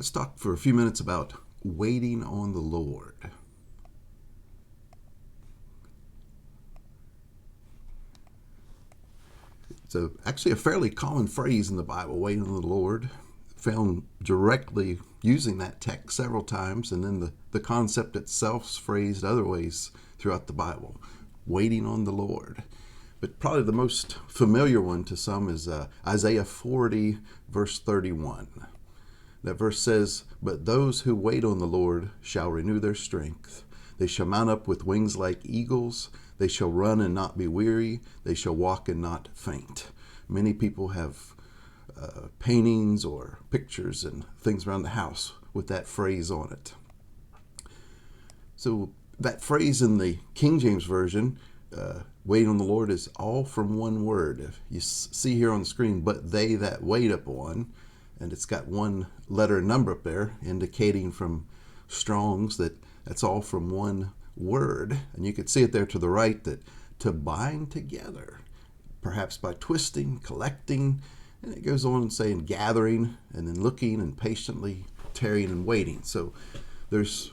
Let's talk for a few minutes about waiting on the Lord. It's actually a fairly common phrase in the Bible, waiting on the Lord, found directly using that text several times, and then the concept itself is phrased other ways throughout the Bible, waiting on the Lord. But probably the most familiar one to some is Isaiah 40, verse 31. That verse says, "But those who wait on the Lord shall renew their strength. They shall mount up with wings like eagles. They shall run and not be weary. They shall walk and not faint." Many people have paintings or pictures and things around the house with that phrase on it. So that phrase in the King James Version, wait on the Lord, is all from one word. You see here on the screen, "but they that wait upon," and it's got one letter and number up there indicating from Strong's that that's all from one word. And you could see it there to the right, that to bind together, perhaps by twisting, collecting, and it goes on saying gathering, and then looking and patiently tarrying and waiting. So there's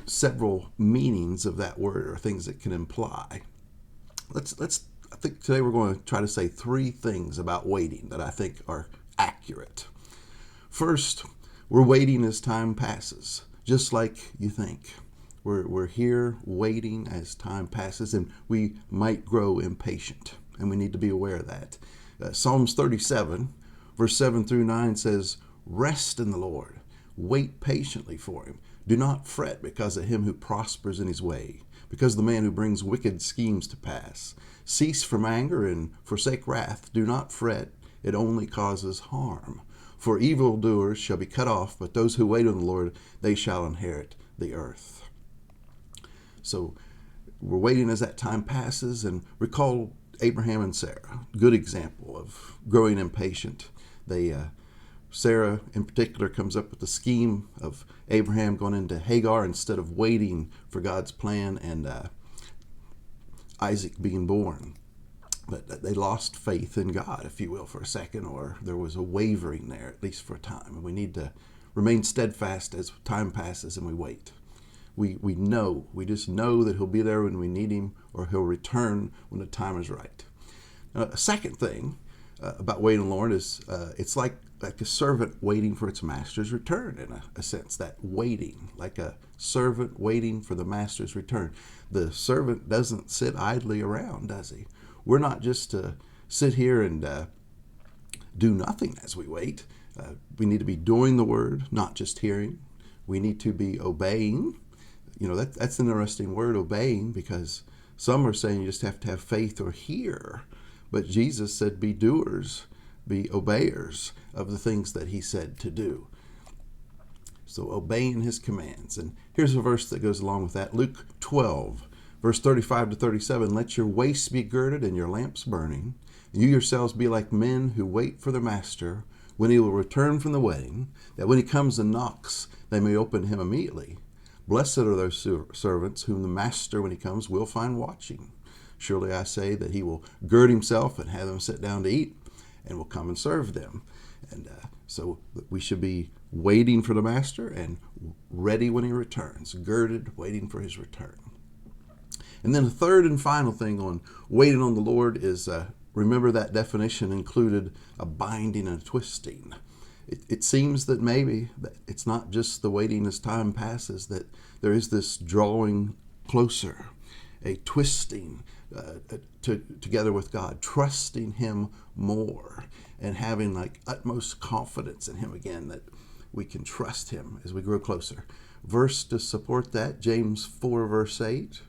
several meanings of that word, or things it can imply. I think today we're going to try to say three things about waiting that I think are accurate. First, we're waiting as time passes, just like you think. We're here waiting as time passes, and we might grow impatient, and we need to be aware of that. Psalms 37, verse 7 through 9 says, "Rest in the Lord, wait patiently for him. Do not fret because of him who prospers in his way, because of the man who brings wicked schemes to pass. Cease from anger and forsake wrath. Do not fret, it only causes harm. For evildoers shall be cut off, but those who wait on the Lord, they shall inherit the earth." So we're waiting as that time passes, and recall Abraham and Sarah, good example of growing impatient. Sarah in particular comes up with the scheme of Abraham going into Hagar instead of waiting for God's plan and Isaac being born. But they lost faith in God, if you will, for a second, or there was a wavering there, at least for a time. And we need to remain steadfast as time passes and we wait. We just know that he'll be there when we need him, or he'll return when the time is right. A second thing about waiting on the Lord is it's like a servant waiting for its master's return, in a sense, that waiting, like a servant waiting for the master's return. The servant doesn't sit idly around, does he? We're not just to sit here and do nothing as we wait. We need to be doing the word, not just hearing. We need to be obeying. You know, that's an interesting word, obeying, because some are saying you just have to have faith or hear. But Jesus said, be doers, be obeyers of the things that he said to do. So obeying his commands. And here's a verse that goes along with that. Luke 12, verse 35 to 37. "Let your waists be girded and your lamps burning. And you yourselves be like men who wait for their master when he will return from the wedding, that when he comes and knocks, they may open him immediately. Blessed are those servants whom the master, when he comes, will find watching. Surely I say that he will gird himself and have them sit down to eat, and will come and serve them." And so we should be waiting for the master and ready when he returns, girded, waiting for his return. And then the third and final thing on waiting on the Lord is, remember that definition included a binding and a twisting. It seems that maybe that it's not just the waiting as time passes, that there is this drawing closer, a twisting together with God, trusting him more, and having like utmost confidence in him again, that we can trust him as we grow closer. Verse to support that, James 4, verse 8,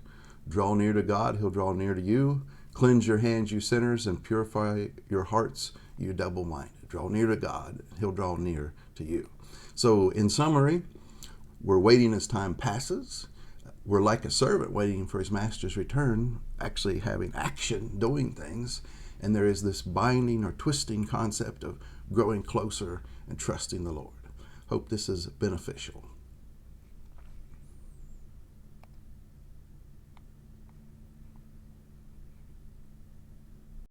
"Draw near to God, he'll draw near to you. Cleanse your hands, you sinners, and purify your hearts, you double-minded." Draw near to God, he'll draw near to you. So in summary, we're waiting as time passes. We're like a servant waiting for his master's return, actually having action, doing things. And there is this binding or twisting concept of growing closer and trusting the Lord. Hope this is beneficial.